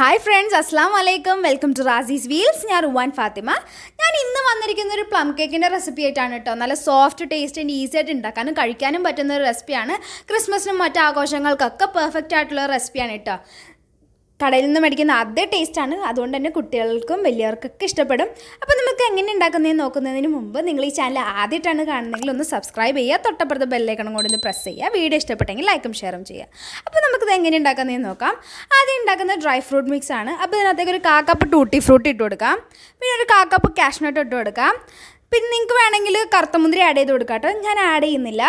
Hi friends, Assalamu alaikum. Welcome to Razi's Wheels. ഞാൻ Ruwaan Fathima. ഞാൻ ഇന്ന് വന്നിരിക്കുന്ന ഒരു പ്ലം കേക്കിൻ്റെ റെസിപ്പി ആയിട്ടാണ് കേട്ടോ. നല്ല സോഫ്റ്റ് ടേസ്റ്റ് ആൻഡ് ഈസി ആയിട്ട് ഉണ്ടാക്കാനും കഴിക്കാനും പറ്റുന്ന ഒരു റെസിപ്പിയാണ്. ക്രിസ്മസിനും മറ്റ് ആഘോഷങ്ങൾക്കൊക്കെ പെർഫെക്റ്റ് ആയിട്ടുള്ള റെസിപ്പിയാണ് കേട്ടോ. കടയിൽ നിന്ന് മേടിക്കുന്ന അതേ ടേസ്റ്റാണ്, അതുകൊണ്ട് തന്നെ കുട്ടികൾക്കും വലിയവർക്കൊക്കെ ഇഷ്ടപ്പെടും. അപ്പോൾ നമുക്ക് എങ്ങനെ ഉണ്ടാക്കുന്നതെന്ന് നോക്കുന്നതിന് മുമ്പ് നിങ്ങൾ ഈ ചാനൽ ആദ്യമായിട്ടാണ് കാണുന്നതെങ്കിൽ ഒന്ന് സബ്സ്ക്രൈബ് ചെയ്യുക, തൊട്ടപ്പുറത്ത് ബെല്ലൈക്കണും കൂടി ഒന്ന് പ്രസ് ചെയ്യുക, വീഡിയോ ഇഷ്ടപ്പെട്ടെങ്കിൽ ലൈക്കും ഷെയറും ചെയ്യുക. അപ്പോൾ നമുക്കിത് എങ്ങനെ ഉണ്ടാക്കുന്നതെന്ന് നോക്കാം. ആദ്യം ഉണ്ടാക്കുന്നത് ഡ്രൈ ഫ്രൂട്ട് മിക്സ് ആണ്. അപ്പോൾ ഇതിനകത്തേക്ക് ഒരു 1/4 കപ്പ് ടൂട്ടി ഫ്രൂട്ട് ഇട്ട് കൊടുക്കാം, പിന്നെ ഒരു 1/4 കപ്പ് കാഷ്യൂ നട്ട് ഇട്ട് കൊടുക്കാം. പിന്നെ നിങ്ങൾക്ക് വേണമെങ്കിൽ കറുത്തമുന്തിരി ആഡ് ചെയ്ത് കൊടുക്കാം കേട്ടോ, ഞാൻ ആഡ് ചെയ്യുന്നില്ല.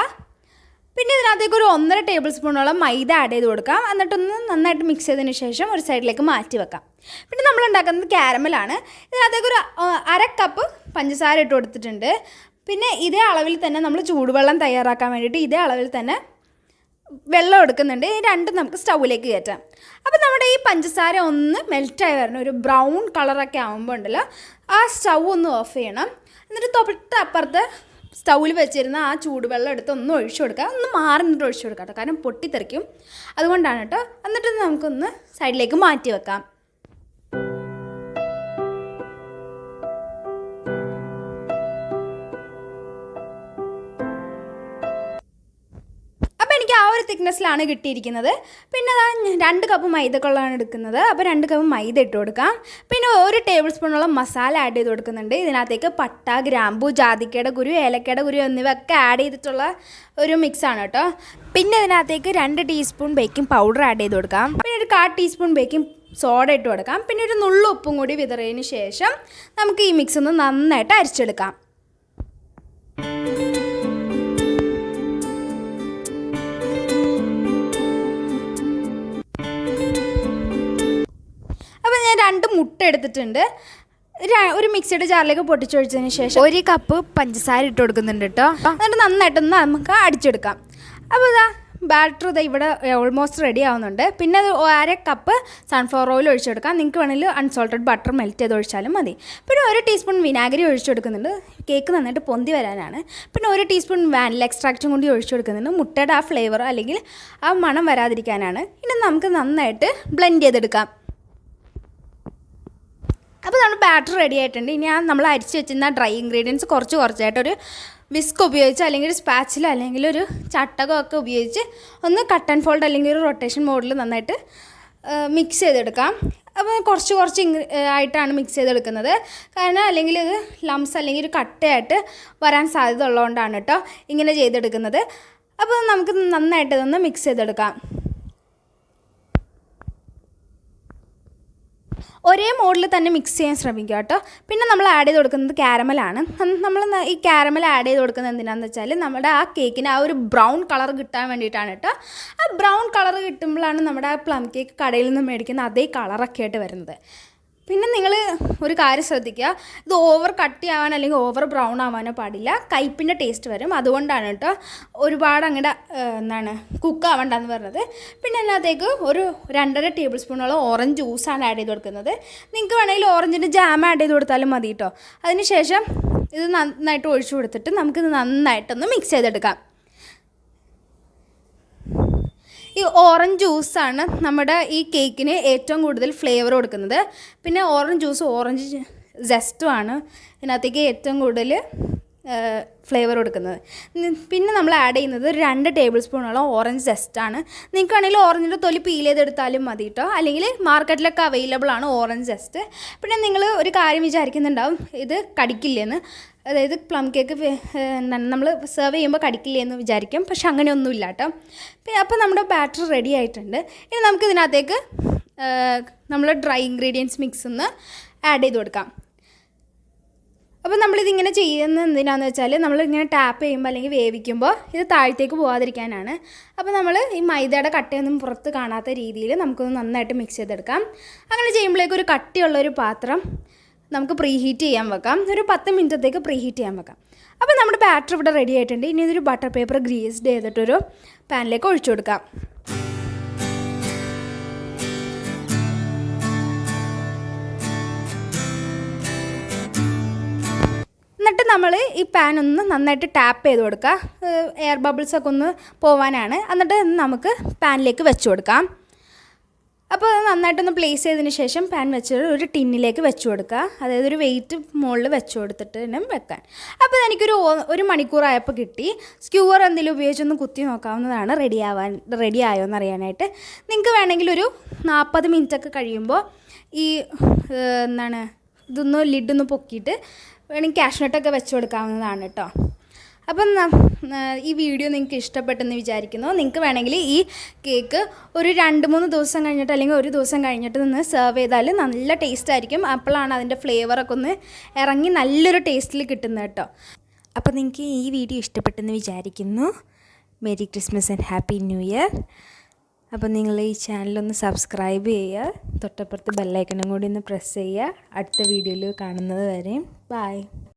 പിന്നെ ഇതിനകത്തേക്ക് ഒരു 1.5 ടേബിൾ സ്പൂണോളം മൈദ ആഡ് ചെയ്ത് കൊടുക്കാം. എന്നിട്ടൊന്ന് നന്നായിട്ട് മിക്സ് ചെയ്തതിന് ശേഷം ഒരു സൈഡിലേക്ക് മാറ്റി വെക്കാം. പിന്നെ നമ്മൾ ഉണ്ടാക്കുന്നത് കാരമലാണ്. ഇതിനകത്തേക്ക് ഒരു 1/2 കപ്പ് പഞ്ചസാര ഇട്ട് കൊടുത്തിട്ടുണ്ട്. പിന്നെ ഇതേ അളവിൽ തന്നെ നമ്മൾ ചൂടുവെള്ളം തയ്യാറാക്കാൻ വേണ്ടിയിട്ട് ഇതേ അളവിൽ തന്നെ വെള്ളം എടുക്കുന്നുണ്ട്. ഈ രണ്ടും നമുക്ക് സ്റ്റൗവിലേക്ക് കയറ്റാം. അപ്പോൾ നമ്മുടെ ഈ പഞ്ചസാര ഒന്ന് മെൽറ്റായി വരണം, ഒരു ബ്രൗൺ കളറൊക്കെ ആകുമ്പോൾ ഉണ്ടല്ലോ ആ സ്റ്റൗ ഒന്ന് ഓഫ് ചെയ്യണം. എന്നിട്ട് തൊട്ടപ്പുറത്ത് സ്റ്റൗവിൽ വെച്ചിരുന്ന ആ ചൂടുവെള്ളം എടുത്ത് ഒന്ന് ഒഴിച്ചു കൊടുക്കുക, ഒന്ന് മാറി നിന്നിട്ട് ഒഴിച്ചു കൊടുക്കാം കേട്ടോ, കാരണം പൊട്ടിത്തെറിക്കും, അതുകൊണ്ടാണ് കേട്ടോ. എന്നിട്ട് നമുക്കൊന്ന് സൈഡിലേക്ക് മാറ്റി വെക്കാം. എനിക്ക് ആ ഒരു തിക്നെസ്സിലാണ് കിട്ടിയിരിക്കുന്നത്. പിന്നെ 2 കപ്പ് മൈദക്കൊള്ളാണ് എടുക്കുന്നത്. അപ്പോൾ 2 കപ്പ് മൈദ ഇട്ട് കൊടുക്കാം. പിന്നെ 1 ടേബിൾ സ്പൂണോളം മസാല ആഡ് ചെയ്ത് കൊടുക്കുന്നുണ്ട്. ഇതിനകത്തേക്ക് പട്ട, ഗ്രാമ്പു, ജാതിക്കയുടെ കുരു, ഏലക്കയുടെ കുരു എന്നിവയൊക്കെ ആഡ് ചെയ്തിട്ടുള്ള ഒരു മിക്സാണ് കേട്ടോ. പിന്നെ ഇതിനകത്തേക്ക് 2 ടീസ്പൂൺ ബേക്കിംഗ് പൗഡർ ആഡ് ചെയ്ത് കൊടുക്കാം. പിന്നെ ഒരു 1/4 ടീസ്പൂൺ ബേക്കിംഗ് സോഡ ഇട്ട് കൊടുക്കാം. പിന്നെ ഒരു നുള്ളു ഉപ്പും കൂടി വിതറിയതിന് ശേഷം നമുക്ക് ഈ മിക്സ് ഒന്ന് നന്നായിട്ട് അരിച്ചെടുക്കാം. അപ്പോൾ ഞാൻ 2 മുട്ട എടുത്തിട്ടുണ്ട്. ഒരു മിക്സിയുടെ ജാറിലേക്ക് പൊട്ടിച്ചൊഴിച്ചതിന് ശേഷം 1 കപ്പ് പഞ്ചസാര ഇട്ട് കൊടുക്കുന്നുണ്ട് കേട്ടോ. എന്നിട്ട് നന്നായിട്ടൊന്ന് നമുക്ക് അടിച്ചെടുക്കാം. അപ്പോൾ ഇതാ ബാറ്റർ ഇവിടെ ഓൾമോസ്റ്റ് റെഡി ആവുന്നുണ്ട്. പിന്നെ 1/2 കപ്പ് സൺഫ്ലവർ ഓയിൽ ഒഴിച്ചെടുക്കാം. നിങ്ങൾക്ക് വേണമെങ്കിൽ അൺസോൾട്ടഡ് ബട്ടർ മെൽറ്റ് ചെയ്ത് ഒഴിച്ചാലും മതി. പിന്നെ 1 ടീസ്പൂൺ വിനാഗിരി ഒഴിച്ചെടുക്കുന്നുണ്ട്, കേക്ക് നന്നായിട്ട് പൊന്തി വരാനാണ്. പിന്നെ 1 ടീസ്പൂൺ വാനില എക്സ്ട്രാക്റ്റും കൂടി ഒഴിച്ചു കൊടുക്കുന്നുണ്ട്, മുട്ടയുടെ ആ ഫ്ലേവർ അല്ലെങ്കിൽ ആ മണം വരാതിരിക്കാനാണ്. ഇനി നമുക്ക് നന്നായിട്ട് ബ്ലെൻഡ് ചെയ്തെടുക്കാം. അപ്പോൾ നമ്മൾ ബാറ്റർ റെഡി ആയിട്ടുണ്ട്. ഇനി നമ്മൾ അരിച്ച് വെച്ചിരുന്ന ഡ്രൈ ഇൻഗ്രീഡിയൻസ് കുറച്ചായിട്ടൊരു വിസ്ക് ഉപയോഗിച്ച് അല്ലെങ്കിൽ ഒരു സ്പാച്ചിലോ അല്ലെങ്കിൽ ഒരു ചട്ടകമൊക്കെ ഉപയോഗിച്ച് ഒന്ന് കട്ട് ആൻഡ് ഫോൾഡ് അല്ലെങ്കിൽ ഒരു റൊട്ടേഷൻ മോഡിൽ നന്നായിട്ട് മിക്സ് ചെയ്തെടുക്കാം. അപ്പോൾ കുറച്ച് ആയിട്ടാണ് മിക്സ് ചെയ്തെടുക്കുന്നത്, കാരണം അല്ലെങ്കിൽ ഇത് ലംസ് അല്ലെങ്കിൽ ഒരു കട്ടയായിട്ട് വരാൻ സാധ്യത ഉള്ളതുകൊണ്ടാണ് കേട്ടോ ഇങ്ങനെ ചെയ്തെടുക്കുന്നത്. അപ്പോൾ നമുക്ക് നന്നായിട്ട് ഇതൊന്ന് മിക്സ് ചെയ്തെടുക്കാം. ഒരേ മോഡിൽ തന്നെ മിക്സ് ചെയ്യാൻ ശ്രമിക്കുക കേട്ടോ. പിന്നെ നമ്മൾ ആഡ് ചെയ്ത് കൊടുക്കുന്നത് കാരമലാണ്. നമ്മൾ ഈ കാരമൽ ആഡ് ചെയ്ത് കൊടുക്കുന്നത് എന്തിനാണെന്ന് വെച്ചാൽ നമ്മുടെ ആ കേക്കിന് ആ ഒരു ബ്രൗൺ കളർ കിട്ടാൻ വേണ്ടിയിട്ടാണ് കേട്ടോ. ആ ബ്രൗൺ കളർ കിട്ടുമ്പോഴാണ് നമ്മുടെ ആ പ്ലം കേക്ക് കടയിൽ നിന്ന് മേടിക്കുന്ന അതേ കളറൊക്കെ ആയിട്ട് വരുന്നത്. പിന്നെ നിങ്ങൾ ഒരു കാര്യം ശ്രദ്ധിക്കുക, ഇത് ഓവർ കട്ടിയാവാൻ അല്ലെങ്കിൽ ഓവർ ബ്രൗൺ ആവാനോ പാടില്ല, കയ്പിൻ്റെ ടേസ്റ്റ് വരും. അതുകൊണ്ടാണ് കേട്ടോ ഒരുപാട് അങ്ങോട്ട് കുക്കാവണ്ടെന്ന് പറഞ്ഞത്. പിന്നെ അതിനകത്തേക്ക് ഒരു 2.5 ടേബിൾ സ്പൂണോളം ഓറഞ്ച് ജ്യൂസാണ് ആഡ് ചെയ്ത് കൊടുക്കുന്നത്. നിങ്ങൾക്ക് വേണമെങ്കിൽ ഓറഞ്ചിൻ്റെ ജാം ആഡ് ചെയ്ത് കൊടുത്താലും മതി കേട്ടോ. അതിനുശേഷം ഇത് നന്നായിട്ട് ഒഴിച്ചു കൊടുത്തിട്ട് നമുക്കിത് നന്നായിട്ടൊന്ന് മിക്സ് ചെയ്തെടുക്കാം. ഈ ഓറഞ്ച് ജ്യൂസാണ് നമ്മുടെ ഈ കേക്കിന് ഏറ്റവും കൂടുതൽ ഫ്ലേവർ കൊടുക്കുന്നത്. പിന്നെ ഓറഞ്ച് ജ്യൂസ്, ഓറഞ്ച് ജസ്റ്റുമാണ് ഇതിനകത്തേക്ക് ഏറ്റവും കൂടുതൽ ഫ്ലേവർ കൊടുക്കുന്നത്. പിന്നെ നമ്മൾ ആഡ് ചെയ്യുന്നത് 2 ടേബിൾ സ്പൂണോളം ഓറഞ്ച് ജസ്റ്റാണ്. നിങ്ങൾക്ക് വേണമെങ്കിൽ ഓറഞ്ചിൻ്റെ തൊലി പീൽ ചെയ്തെടുത്താലും മതി കേട്ടോ, അല്ലെങ്കിൽ മാർക്കറ്റിലൊക്കെ അവൈലബിൾ ആണ് ഓറഞ്ച് ജസ്റ്റ്. പിന്നെ നിങ്ങൾ ഒരു കാര്യം വിചാരിക്കുന്നുണ്ടാവും, ഇത് കടിക്കില്ലെന്ന്, അതായത് പ്ലം കേക്ക് നമ്മൾ സെർവ് ചെയ്യുമ്പോൾ കടിക്കില്ലെന്ന് വിചാരിക്കും, പക്ഷെ അങ്ങനെയൊന്നുമില്ല കേട്ടോ. അപ്പോൾ നമ്മുടെ ബാറ്റർ റെഡി ആയിട്ടുണ്ട്. ഇനി നമുക്ക് ഇതിനകത്തേക്ക് നമ്മൾ ഡ്രൈ ഇൻഗ്രീഡിയൻസ് മിക്സ് ഒന്ന് ആഡ് ചെയ്ത് കൊടുക്കാം. അപ്പോൾ നമ്മളിതിങ്ങനെ ചെയ്യുന്നത് എന്തിനാണെന്ന് വെച്ചാൽ നമ്മളിങ്ങനെ ടാപ്പ് ചെയ്യുമ്പോൾ അല്ലെങ്കിൽ വേവിക്കുമ്പോൾ ഇത് താഴത്തേക്ക് പോകാതിരിക്കാനാണ്. അപ്പോൾ നമ്മൾ ഈ മൈദയുടെ കട്ടയൊന്നും പുറത്ത് കാണാത്ത രീതിയിൽ നമുക്കൊന്ന് നന്നായിട്ട് മിക്സ് ചെയ്തെടുക്കാം. അങ്ങനെ ചെയ്യുമ്പോഴേക്കും ഒരു കട്ടിയുള്ളൊരു പാത്രം നമുക്ക് പ്രീ ഹീറ്റ് ചെയ്യാൻ വെക്കാം. ഒരു 10 മിനിറ്റത്തേക്ക് പ്രീ ഹീറ്റ് ചെയ്യാൻ വെക്കാം. അപ്പോൾ നമ്മുടെ ബാറ്റർ ഇവിടെ റെഡി ആയിട്ടുണ്ട്. ഇനി ഇതൊരു ബട്ടർ പേപ്പർ ഗ്രീസ്ഡ് ചെയ്തിട്ടൊരു പാനിലേക്ക് ഒഴിച്ചു കൊടുക്കാം. എന്നിട്ട് നമ്മൾ ഈ പാൻ ഒന്ന് നന്നായിട്ട് ടാപ്പ് ചെയ്ത് കൊടുക്കുക, എയർ ബബിൾസൊക്കെ ഒന്ന് പോവാനാണ്. എന്നിട്ട് നമുക്ക് പാനിലേക്ക് വെച്ച് കൊടുക്കാം. അപ്പോൾ അത് നന്നായിട്ടൊന്ന് പ്ലേസ് ചെയ്തതിന് ശേഷം പാൻ വെച്ചിട്ട് ഒരു ടിന്നിലേക്ക് വെച്ച് കൊടുക്കുക. അതായത് ഒരു വെയിറ്റ് മുകളിൽ വെച്ച് കൊടുത്തിട്ട് തന്നെ വെക്കാൻ. അപ്പോൾ എനിക്കൊരു 1 മണിക്കൂറായപ്പോൾ കിട്ടി. സ്ക്യൂവർ എന്തെങ്കിലും ഉപയോഗിച്ചൊന്ന് കുത്തി നോക്കാവുന്നതാണ് റെഡി ആയോ എന്ന് അറിയാനായിട്ട്. നിങ്ങൾക്ക് വേണമെങ്കിൽ ഒരു 40 മിനിറ്റൊക്കെ കഴിയുമ്പോൾ ഈ ഇതൊന്ന് ലിഡൊന്ന് പൊക്കിയിട്ട് വേണമെങ്കിൽ കാഷ്നട്ടൊക്കെ വെച്ച് കൊടുക്കാവുന്നതാണ് കേട്ടോ. അപ്പം ഈ വീഡിയോ നിങ്ങൾക്ക് ഇഷ്ടപ്പെട്ടെന്ന് വിചാരിക്കുന്നു. നിങ്ങൾക്ക് വേണമെങ്കിൽ ഈ കേക്ക് ഒരു 2-3 ദിവസം കഴിഞ്ഞിട്ട് അല്ലെങ്കിൽ ഒരു ദിവസം കഴിഞ്ഞിട്ട് നിന്ന് സെർവ് ചെയ്താൽ നല്ല ടേസ്റ്റ് ആയിരിക്കും. അപ്പോഴാണ് അതിൻ്റെ ഫ്ലേവറൊക്കെ ഒന്ന് ഇറങ്ങി നല്ലൊരു ടേസ്റ്റിൽ കിട്ടുന്നത് കേട്ടോ. അപ്പോൾ നിങ്ങൾക്ക് ഈ വീഡിയോ ഇഷ്ടപ്പെട്ടെന്ന് വിചാരിക്കുന്നു. Merry Christmas and happy new year. അപ്പോൾ നിങ്ങൾ ഈ ചാനലൊന്ന് സബ്സ്ക്രൈബ് ചെയ്യുക. തൊട്ടപ്പുറത്ത് ബെല്ലൈക്കണും കൂടി ഒന്ന് പ്രസ് ചെയ്യുക. അടുത്ത വീഡിയോയിൽ കാണുന്നത് വരെയും ബൈ.